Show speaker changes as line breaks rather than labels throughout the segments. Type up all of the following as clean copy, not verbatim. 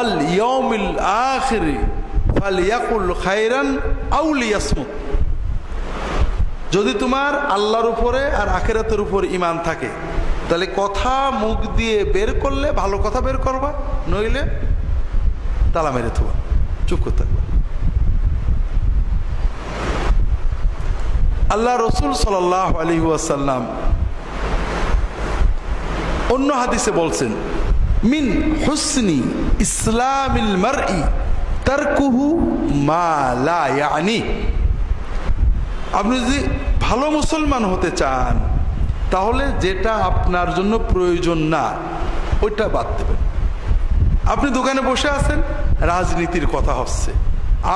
আল ইয়াউমিল আখির ফালিয়াকুল খায়রান আও লিয়াসমুত। যদি তোমার আল্লাহর উপরে আর আখিরাতের উপর ঈমান থাকে তাহলে কথা মুখ দিয়ে বের করলে ভালো কথা বের করবা, নইলে তালা মেরে থবা, চুপ করতে থাকবা। আল্লাহ রসুল সাল্লাল্লাহু আলাইহি ওয়াসাল্লাম অন্য হাদিসে বলছেন, মিন হুসনি ইসলামিল মারই তারকুহু মা লা ইয়ানি। আপনি যদি ভালো মুসলমান হতে চান তাহলে যেটা আপনার জন্য প্রয়োজন না ওইটা বাদ দেবেন। আপনি দোকানে বসে আছেন, রাজনীতির কথা হচ্ছে,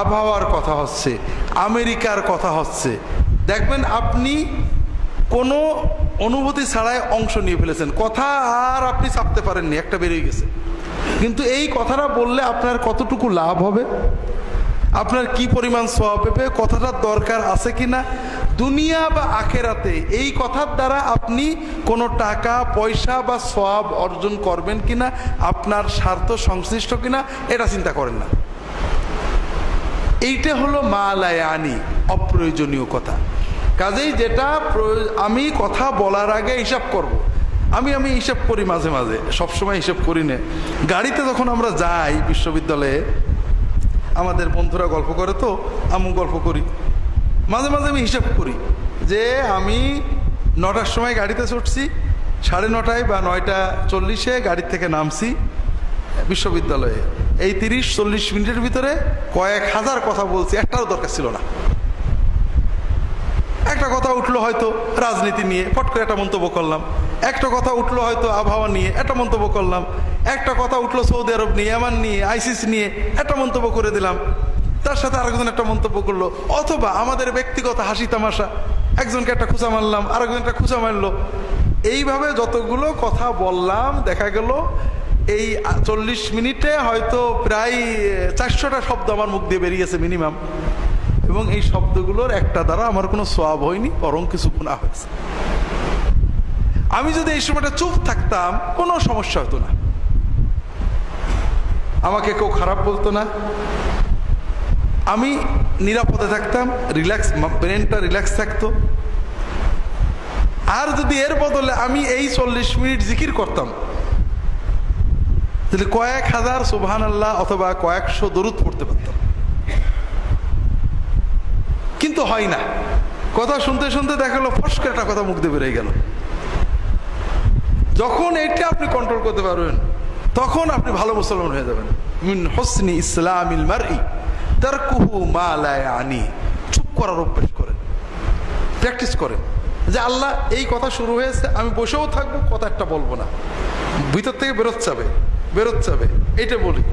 আবহাওয়ার কথা হচ্ছে, আমেরিকার কথা হচ্ছে, দেখবেন আপনি কোনো অনুভূতি ছাড়াই অংশ নিয়ে ফেলেছেন, কথা আর আপনি চাপতে পারেননি, একটা বেরিয়ে গেছে। কিন্তু এই কথাটা বললে আপনার কতটুকু লাভ হবে, আপনার কি পরিমাণ সওয়াব হবে, কথাটার দরকার আছে কিনা, দুনিয়া বা আখেরাতে এই কথার দ্বারা আপনি কোনো টাকা পয়সা বা সওয়াব অর্জন করবেন কিনা, আপনার স্বার্থ সংশ্লিষ্ট কিনা, এটা চিন্তা করেন না। এইটা হলো মা লা ইয়ানি, অপ্রয়োজনীয় কথা। কাজেই যেটা আমি কথা বলার আগে হিসাব করব। আমি হিসাব করি মাঝে মাঝে, সবসময় হিসাব করি না। গাড়িতে যখন আমরা যাই বিশ্ববিদ্যালয়ে, আমাদের বন্ধুরা গল্প করে তো, আমি গল্প করি, মাঝে মাঝে আমি হিসাব করি যে আমি 9টার সময় গাড়িতে চড়ছি, 9:30 বা 9:40 গাড়ি থেকে নামছি বিশ্ববিদ্যালয়ে। এই 30-40 মিনিটের ভিতরে কয়েক হাজার কথা বলছি, একটারও দরকার ছিল না। একটা কথা উঠলো হয়তো রাজনীতি নিয়ে, ফট করে একটা মন্তব্য করলাম। একটা কথা উঠলো হয়তো আবহাওয়া নিয়ে, একটা মন্তব্য করলাম। একটা কথা উঠলো সৌদি আরব নিয়ে, ইয়ামান নিয়ে, আইসিস নিয়ে, একটা মন্তব্য করে দিলাম। তার সাথে আরেকজন একটা মন্তব্য করলো, অথবা আমাদের ব্যক্তিগত হাসি তামাশা, একজনকে একটা খুঁচা মারলাম, আরেকজন একটা খুঁচা মারলো। এইভাবে যতগুলো কথা বললাম, দেখা গেল এই 40 মিনিটে হয়তো প্রায় 400টা শব্দ আমার মুখ দিয়ে বেরিয়েছে মিনিমাম। এবং এই শব্দগুলোর একটা দ্বারা আমার কোনো সওয়াব হয়নি, বরং কিছু গুনাহ হয়েছে। আমি যদি এই সময়টা চুপ থাকতাম কোনো সমস্যা হতো না, আমাকে কেউ খারাপ বলতো না, আমি নিরাপদে থাকতাম, রিল্যাক্স, ব্রেনটা রিল্যাক্স থাকতো। আর যদি এর বদলে আমি এই 40 মিনিট জিকির করতাম তাহলে কয়েক হাজার সুবহানাল্লাহ অথবা কয়েকশো দরুদ পড়তে পারতাম। কিন্তু হয় না, কথা শুনতে শুনতে দেখা গেল ফস করে একটা কথা মুখ দিয়ে বেরিয়ে গেল। যখন এটা আপনি কন্ট্রোল করতে পারবেন তখন আপনি ভালো মুসলমান হয়ে যাবেন। মিন হুসনি ইসলামিল মারই তারকুহু মা লা ইয়ানি। চুপ করার অভ্যাস করেন, প্র্যাকটিস করেন যে আল্লাহ এই কথা শুরু হয়েছে, আমি বসেও থাকবো, কথা একটা বলবো না, ভিতর থেকে বেরোচ্ছে, এইটা বলি।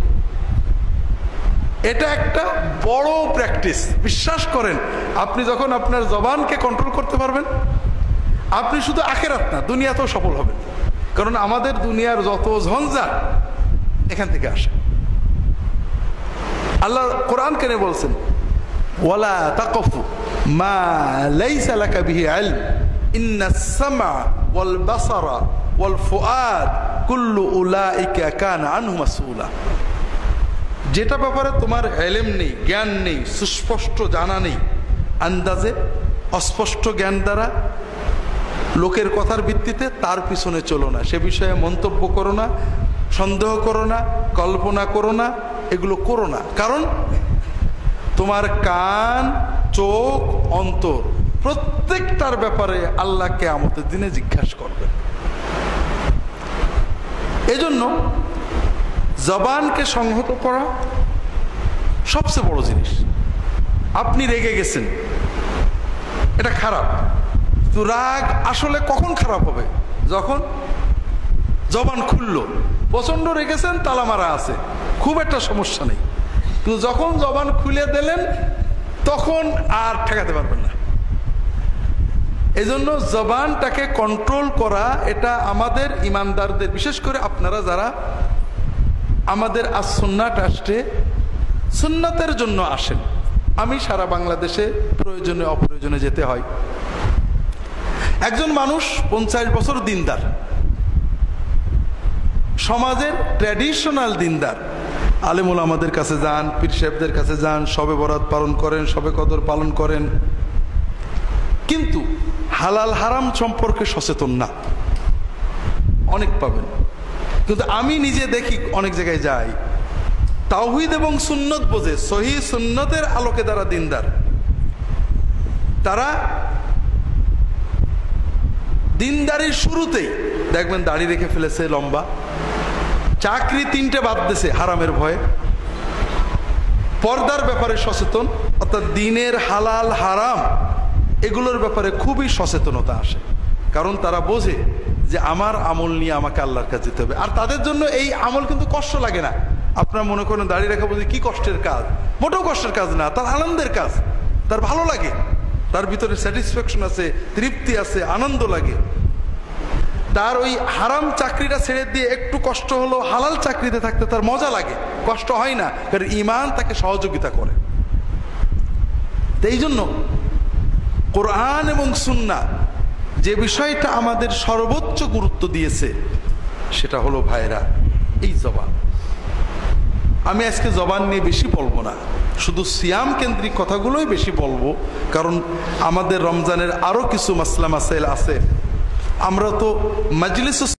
এটা একটা বড় প্র্যাকটিস। বিশ্বাস করেন, আপনি যখন আপনার জবানকে কন্ট্রোল করতে পারবেন, আপনি শুধু আখিরাত না দুনিয়াতেও সফল হবেন। কারণ আমাদের দুনিয়ার যত ঝঞ্ঝাট এখান থেকে আসে। আল্লাহ কোরআন কেন বলছেন, ওয়ালা তাকফু মা লাইসা লাকা বিহি ইলম ইন্নাস সামআ ওয়াল বাসারা ওয়াল ফুআদ কুল্লু উলাইকা কানা আনহু মাসউলা। যেটা ব্যাপারে তোমার ইলম নেই, জ্ঞান নেই, সুস্পষ্ট জানা নেই, আন্দাজে অস্পষ্ট জ্ঞান দ্বারা লোকের কথার ভিত্তিতে তার পিছনে চলো না, সে বিষয়ে মন্তব্য করো না, সন্দেহ করো না, কল্পনা করো না, এগুলো করো না। কারণ তোমার কান, চোখ, অন্তর প্রত্যেকটার ব্যাপারে আল্লাহ কিয়ামতের দিনে জিজ্ঞাসা করবেন। এজন্য জবানকে সংহত করা সবচেয়ে বড় জিনিস। আপনি রেগে গেছেন, এটা খারাপ। তো রাগ আসলে কখন খারাপ হবে? যখন জবান খুললো। প্রচন্ড রেগেছেন, তালা মারা আছে, খুব একটা সমস্যা নেই। কিন্তু যখন জবান খুলে দিলেন তখন আর ঠেকাতে পারবেন না। এজন্য জবানটাকে কন্ট্রোল করা, এটা আমাদের ইমানদারদের, বিশেষ করে আপনারা যারা আমাদের সুন্নাহ ট্রাস্টে সুন্নাতের জন্য আসেন। আমি সারা বাংলাদেশে প্রয়োজনে অপ্রয়োজনে যেতে হয়। একজন মানুষ 50 বছর দিনদার, সমাজের ট্র্যাডিশনাল দিনদার, আলেমুল আমাদের কাছে যান, পীর সাহেবদের কাছে যান, শবে বরাত পালন করেন, শবে কদর পালন করেন, কিন্তু হালাল হারাম সম্পর্কে সচেতন না। অনেক পাবেন, কিন্তু আমি নিজে দেখি অনেক জায়গায় যাই, তাওহীদ এবং সুন্নত বোঝে, সহিহ সুন্নতের আলোকে যারা দিনদার, তারা দিনদারির শুরুতেই দেখবেন দাড়ি রেখে ফেলেছে লম্বা, চাকরি 3টে বাদ দিয়েছে হারামের ভয়ে, পর্দার ব্যাপারে সচেতন, অর্থাৎ দিনের হালাল হারাম এগুলোর ব্যাপারে খুবই সচেতনতা আসে, কারণ তারা বোঝে যে আমার আমল নিয়ে আমাকে আল্লাহর কাছে যেতে হবে। আর তাদের জন্য এই আমল কিন্তু কষ্ট লাগে না। আপনারা মনে করেন দাড়ি রাখা বুঝি কি কষ্টের কাজ, মোটেও কষ্টের কাজ না, তার আনন্দের কাজ, তার ভালো লাগে, তার ভিতরে স্যাটিসফ্যাকশন আছে, তৃপ্তি আছে, আনন্দ লাগে। তার ওই হারাম চাকরিটা ছেড়ে দিয়ে একটু কষ্ট হলো হালাল চাকরিতে থাকতে তার মজা লাগে, কষ্ট হয় না, কারণ ঈমান তাকে সহযোগিতা করে। এই জন্য কোরআন এবং সুন্নাহ যে বিষয়টা আমাদের সর্বোচ্চ গুরুত্ব দিয়েছে সেটা হলো ভাইরা এই জবান। আমি আজকে জবান নিয়ে বেশি বলবো না, শুধু সিয়াম কেন্দ্রিক কথাগুলোই বেশি বলবো, কারণ আমাদের রমজানের আরো কিছু মাসলা মাসাইল আছে। আমরা তো মাজলিস